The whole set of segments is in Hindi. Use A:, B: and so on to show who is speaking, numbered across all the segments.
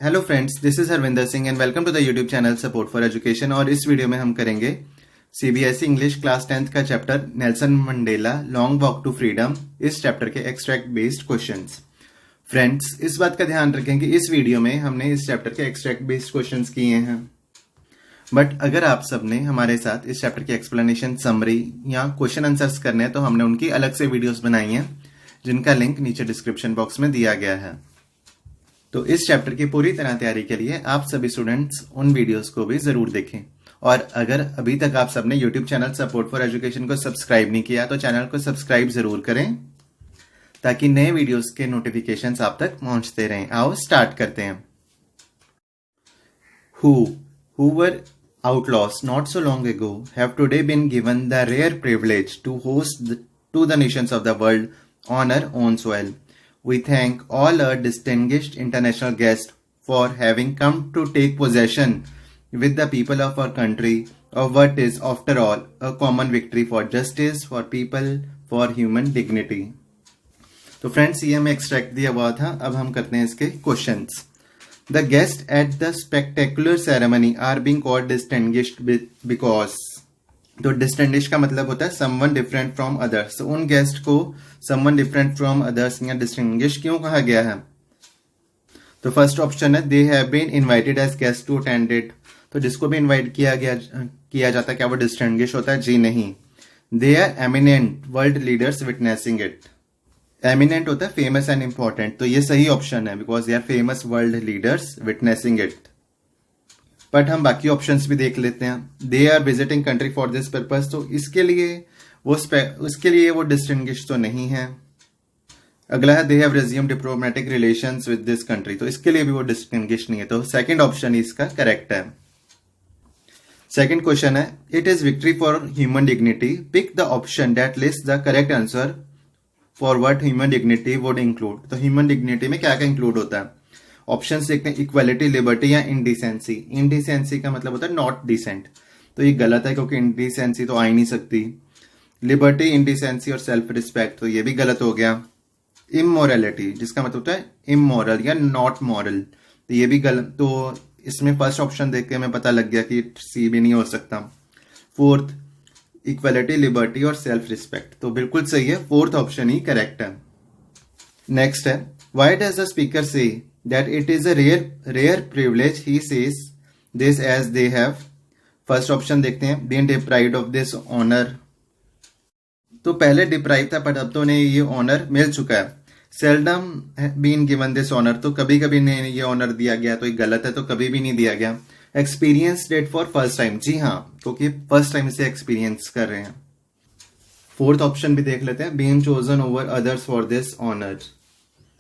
A: Hello friends, this is Harvinder Singh and welcome to the YouTube channel Support for Education. और इस वीडियो में हम करेंगे सीबीएसई इंग्लिश क्लास 10th का chapter Nelson Mandela Long Walk to Freedom, इस चैप्टर के एक्सट्रैक्ट बेस्ड क्वेश्चंस। फ्रेंड्स, इस बात का ध्यान रखें कि इस वीडियो में हमने इस चैप्टर के एक्सट्रैक्ट बेस्ड क्वेश्चंस किए हैं, बट अगर आप सबने हमारे साथ इस चैप्टर की एक्सप्लेनेशन, समरी या क्वेश्चन आंसर्स करने हैं तो हमने उनकी अलग से वीडियोस बनाई हैं, जिनका लिंक नीचे डिस्क्रिप्शन बॉक्स में दिया गया है। तो इस चैप्टर की पूरी तरह तैयारी के लिए आप सभी स्टूडेंट्स उन वीडियोस को भी जरूर देखें। और अगर अभी तक आप सबने YouTube channel Support for education को सब्सक्राइब नहीं किया तो चैनल को सब्सक्राइब जरूर करें, ताकि नए वीडियोस के नोटिफिकेशंस आप तक पहुंचते रहें। आओ स्टार्ट करते हैं। Who were outlaws not so long ago have today been given the rare privilege to host to the nations of the world on our own soil. We thank all our distinguished international guests for having come to take possession with the people of our country of what is, after all, a common victory for justice, for people, for human dignity. तो फ्रेंड्स, ये हमें एक्सट्रैक्ट दिया हुआ था। अब हम करते हैं इसके questions. The guests at the spectacular ceremony are being called distinguished because, तो डिस्टिंग्विश का मतलब होता है समवन डिफरेंट फ्रॉम अदर्स। तो उन गेस्ट को समवन डिफरेंट फ्रॉम अदर्स या डिस्टिंग्विश क्यों कहा गया है? तो फर्स्ट ऑप्शन है they have been invited as guest to attend it. तो जिसको भी इनवाइट किया जाता है, क्या वो डिस्टिंग्विश होता है? जी नहीं। They are eminent world leaders witnessing it. Eminent होता है फेमस एंड इंपॉर्टेंट, तो ये सही ऑप्शन है, because they are famous world leaders witnessing it. But हम बाकी ऑप्शंस भी देख लेते हैं। They are visiting country for this purpose, तो उसके लिए वो डिस्टिंग्विश तो नहीं है। अगला है they have resume diplomatic relations with this country, तो इसके लिए भी वो डिस्टिंग्विश नहीं है। तो सेकंड ऑप्शन इसका करेक्ट है। सेकंड क्वेश्चन है it is victory for human dignity, pick the option that list the correct answer for what human dignity would include. तो ह्यूमन डिग्निटी में क्या क्या इंक्लूड होता है? ऑप्शन देखते हैं, इक्वालिटी, लिबर्टी या इंडिसेंसी। इंडिसेंसी का मतलब होता है नॉट डिसेंट, तो ये गलत है क्योंकि इंडिसेंसी तो आ ही नहीं सकती। लिबर्टी, इंडिसेंसी और सेल्फ रिस्पेक्ट, तो ये भी गलत हो गया। इमोरलिटी, जिसका मतलब होता है इमोरल या नॉट मॉरल, तो ये भी गलत। तो इसमें फर्स्ट ऑप्शन देख के हमें पता लग गया कि सी भी नहीं हो सकता। फोर्थ, इक्वालिटी, लिबर्टी और सेल्फ रिस्पेक्ट, तो बिल्कुल सही है, फोर्थ ऑप्शन ही करेक्ट है। नेक्स्ट है व्हाई डज द स्पीकर से that it is a rare privilege he says this as they have, first option देखते हैं, been deprived of this honor। तो पहले डिप्राइव था, पर अब तो उन्हें ये ऑनर मिल चुका है। Seldom been given this honour, तो कभी कभी नहीं ये ऑनर दिया गया, तो ये गलत है, तो कभी भी नहीं दिया गया। Experience that for first time, जी हाँ, क्योंकि फर्स्ट टाइम इसे एक्सपीरियंस कर रहे हैं। फोर्थ ऑप्शन भी देख लेते हैं, been chosen over others for this honour,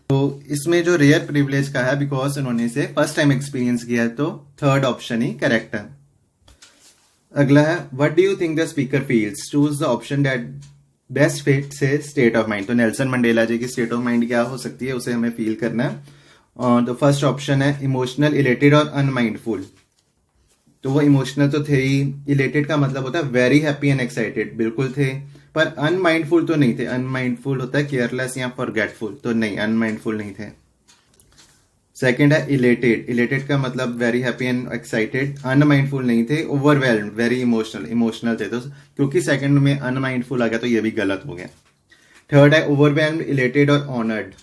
A: तो इसमें जो रेयर प्रिविलेज का है बिकॉज उन्होंने इसे फर्स्ट टाइम एक्सपीरियंस किया है, तो थर्ड ऑप्शन ही करेक्ट है। अगला है what do you think the speaker feels, choose the option that best fits his state of mind. तो नेल्सन मंडेला जी की स्टेट ऑफ माइंड क्या हो सकती है, उसे हमें फील करना है। और तो फर्स्ट ऑप्शन है इमोशनल, इलेटेड और अनमाइंडफुल। तो वो इमोशनल तो थे ही, इलेटेड का मतलब होता है वेरी हैप्पी एंड एक्साइटेड, बिल्कुल थे, पर अनमाइंडफुल तो नहीं थे। अनमाइंडफुल होता है केयरलेस या फॉरगेटफुल, तो नहीं, अनमाइंडफुल नहीं थे। सेकंड है इलेटेड, इलेटेड का मतलब very happy and excited, unmindful नहीं थे। ओवरवेल्म्ड, वेरी इमोशनल, इमोशनल थे, तो क्योंकि सेकंड में अनमाइंडफुल आ गया तो ये भी गलत हो गया। थर्ड है ओवरवेल्म्ड, इलेटेड और ऑनर्ड।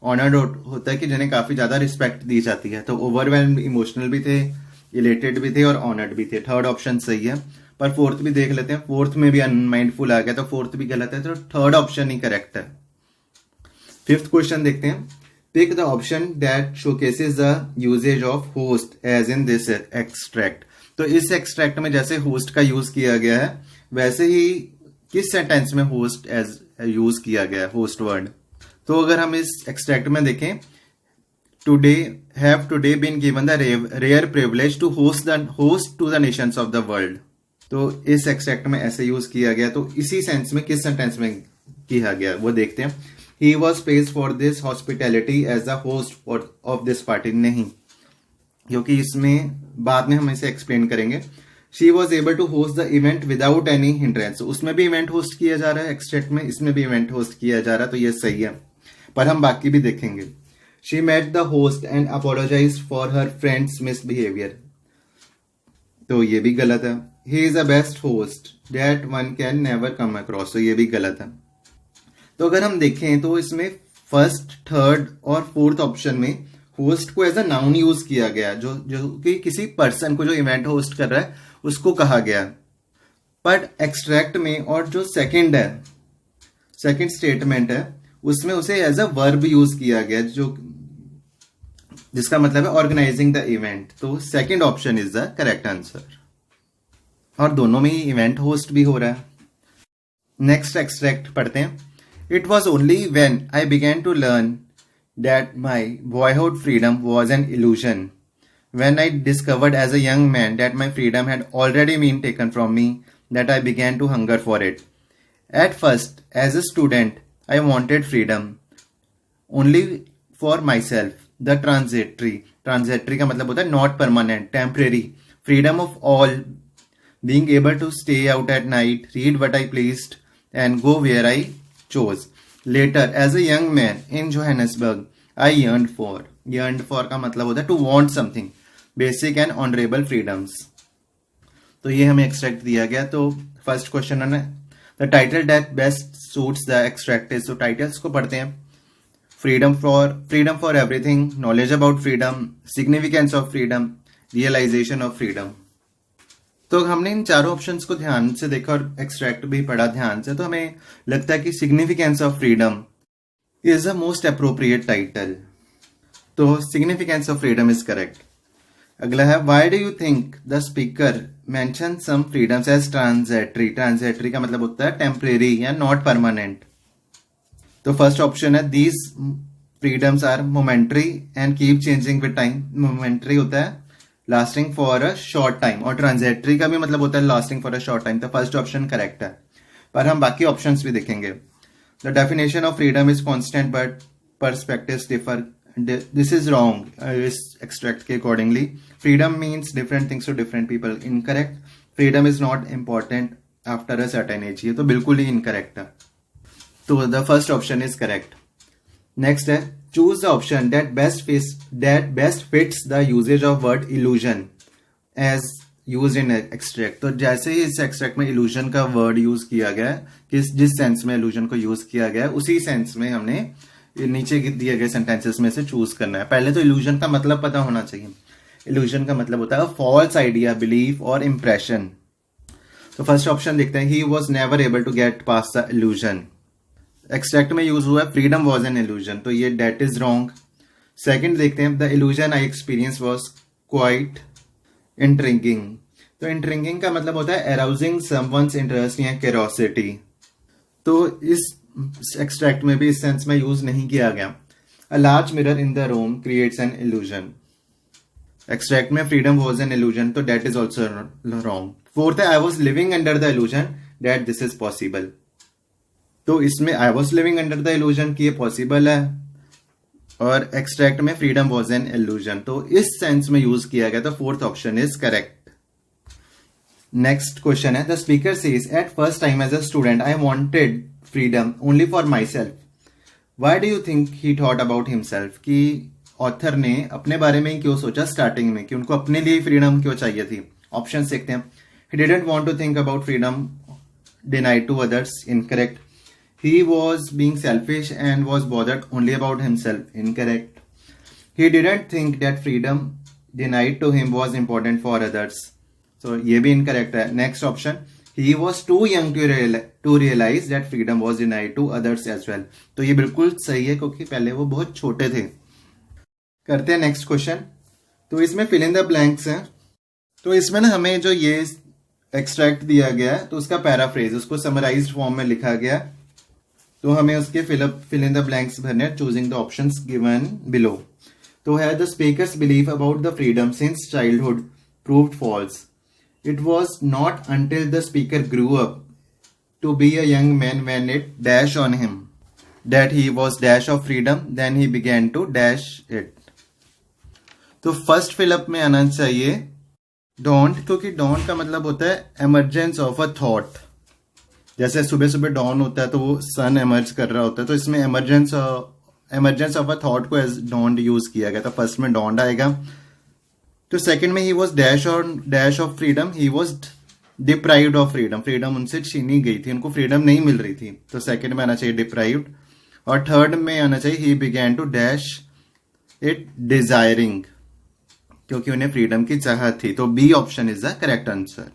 A: ऑनर्ड होता है कि जिन्हें काफी ज्यादा रिस्पेक्ट दी जाती है, तो ओवरवेल्म्ड इमोशनल भी थे, इलेटेड भी थे और ऑनर्ड भी थे। थर्ड ऑप्शन सही है, पर फोर्थ भी देख लेते हैं। फोर्थ में भी अनमाइंडफुल आ गया, तो फोर्थ भी गलत है, तो थर्ड ऑप्शन ही करेक्ट है। फिफ्थ क्वेश्चन देखते हैं, pick the option that showcases the usages of host as in this extract. तो इस एक्सट्रैक्ट में जैसे होस्ट का यूज किया गया है, वैसे ही किस सेंटेंस में होस्ट एज यूज किया गया है, होस्ट वर्ड। तो अगर हम इस एक्सट्रैक्ट में देखें, today been given the rare privilege to host to the nations of the world, तो इस एक्सट्रैक्ट में ऐसे यूज किया गया, तो इसी सेंस में किस सेंटेंस में किया गया वो देखते हैं। He was praised for this hospitality as the host of this party, नहीं, क्योंकि इसमें बाद में हम इसे एक्सप्लेन करेंगे। She was able to host the event without any hindrance, उसमें भी इवेंट होस्ट किया जा रहा है एक्सट्रैक्ट में, इसमें भी इवेंट होस्ट किया जा रहा है, तो ये सही है, पर हम बाकी भी देखेंगे। She met the host and apologise for her friends misbehaviour. तो ये भी गलत है। He is a best host that one can never come across. तो ये भी गलत है। तो अगर हम देखें तो इसमें फर्स्ट, थर्ड और फोर्थ ऑप्शन में होस्ट को एज अ नाउन यूज किया गया, जो कि किसी पर्सन को जो इवेंट होस्ट कर रहा है उसको कहा गया। बट एक्सट्रैक्ट में और जो सेकंड है, सेकंड स्टेटमेंट है, उसमें उसे एज अ वर्ब यूज किया गया, जो जिसका मतलब है ऑर्गेनाइजिंग द इवेंट। तो second option is the correct answer. और दोनों में ही इवेंट होस्ट भी हो रहा है। नेक्स्ट एक्सट्रैक्ट पढ़ते हैं। It was only when I began to learn that my boyhood freedom was an illusion, when I discovered as a young man that my freedom had already been taken from me, that I began to hunger for it. At first, as a student, I wanted freedom only for myself. The transitory का मतलब होता है not permanent, temporary. Freedom of all, being able to stay out at night, read what I pleased, and go where I chose. Later, as a young man in Johannesburg, I yearned for का मतलब होता है to want something. Basic and honourable freedoms. तो ये हमें एक्सट्रैक्ट दिया गया। तो फर्स्ट क्वेश्चन है the title that best suits the extract is. तो टाइटल्स को पढ़ते हैं। Freedom for everything, knowledge about freedom, significance of freedom, realisation of freedom. तो हमने इन चारों ऑप्शंस को ध्यान से देखा और एक्सट्रैक्ट भी पढ़ा ध्यान से, तो हमें लगता है कि significance of freedom is the most appropriate title. तो significance of freedom is correct. अगला है why do you think the speaker mention some freedoms as transitory का मतलब होता है टेम्परेरी या नॉट परमानेंट। तो फर्स्ट ऑप्शन है these freedoms are momentary and keep changing with time. Momentary होता है lasting for a short time, और ट्रांजिटरी का भी मतलब होता है lasting for a short time. तो फर्स्ट ऑप्शन करेक्ट है, पर हम बाकी ऑप्शंस भी देखेंगे। The definition of freedom is constant but perspectives differ. This is wrong. Is extract के accordingly. Freedom means different things to different people. Incorrect. Freedom is not important after a certain age. ये तो बिल्कुल ही incorrect है। तो the first option is correct. Next है choose the option that best fits the usage of word illusion as used in extract. तो जैसे ही इस extract में illusion का word use किया गया है, जिस सेंस में illusion को use किया गया है, उसी सेंस में हमने नीचे दिए गए सेंटेंसेस में से चूज करना है। पहले तो इल्यूजन का मतलब पता होना चाहिए। इल्यूजन का मतलब होता है फॉल्स आइडिया, बिलीफ और इंप्रेशन। तो फर्स्ट ऑप्शन देखते हैं he was never able to get past the illusion. Extract में यूज हुआ है फ्रीडम वॉज एन इल्यूजन, तो ये डेट इज रॉन्ग। सेकेंड देखते हैं the illusion I experience was quite intriguing. तो इंट्रिगिंग का मतलब होता है अराउजिंग समवन्स इंटरेस्ट या क्यूरियोसिटी। तो इस एक्सट्रैक्ट में भी इस सेंस में यूज नहीं किया गया। A large mirror in the room creates an illusion. Extract में फ्रीडम वॉज एन इल्यूजन, तो that is also wrong. Fourth है I was living under the illusion that this is possible. तो इसमें I was living under the illusion की ये पॉसिबल है, और एक्सट्रैक्ट में फ्रीडम वॉज एन इल्यूजन, तो इस सेंस में यूज किया गया। तो fourth option is correct. Next question है the speaker says at first time as a student I wanted freedom only for myself. Why do you think he thought about himself, कि ऑथर ने अपने बारे में क्यों सोचा स्टार्टिंग में, कि उनको अपने लिए फ्रीडम क्यों चाहिए थी। ऑप्शन देखते हैं। He didn't want to think about freedom denied to others, incorrect. He was being selfish and was bothered only about himself, incorrect. He didn't think that freedom denied to him was important for others, तो ये भी इनकरेक्ट है। Next option he was too young to realize that freedom was denied to others as well, तो ये बिल्कुल सही है क्योंकि पहले वो बहुत छोटे थे। करते हैं नेक्स्ट क्वेश्चन। तो इसमें फिल इन द ब्लैंक्स हैं। तो इसमें ना हमें जो ये एक्सट्रैक्ट दिया गया है तो उसका पैराफ्रेज, उसको समराइज्ड फॉर्म में लिखा गया, तो हमें उसके फिल इन द ब्लैंक्स भरने, choosing the options given below. तो है the speakers believe about the freedom since childhood proved false. It was not until the speaker grew up to be a young man when it dashed on him that he was dash of freedom, then he began to dash it. तो फर्स्ट फिलअप में आना चाहिए डॉन्ट, क्योंकि डॉन्ट का मतलब होता है एमरजेंस ऑफ अ थॉट। जैसे सुबह सुबह डॉन होता है तो वो सन एमर्ज कर रहा होता है, तो इसमें emergence emergence of a thought को एज डॉन्ड यूज किया गया, तो फर्स्ट में डॉन्ड आएगा। तो सेकंड में he was dash of freedom, he was deprived of freedom, freedom उनसे छीनी गई थी, उनको फ्रीडम नहीं मिल रही थी, तो सेकंड में आना चाहिए डिप्राइव्ड। और थर्ड में आना चाहिए he began to dash it desiring, क्योंकि उन्हें फ्रीडम की चाहत थी। तो B option is the correct answer.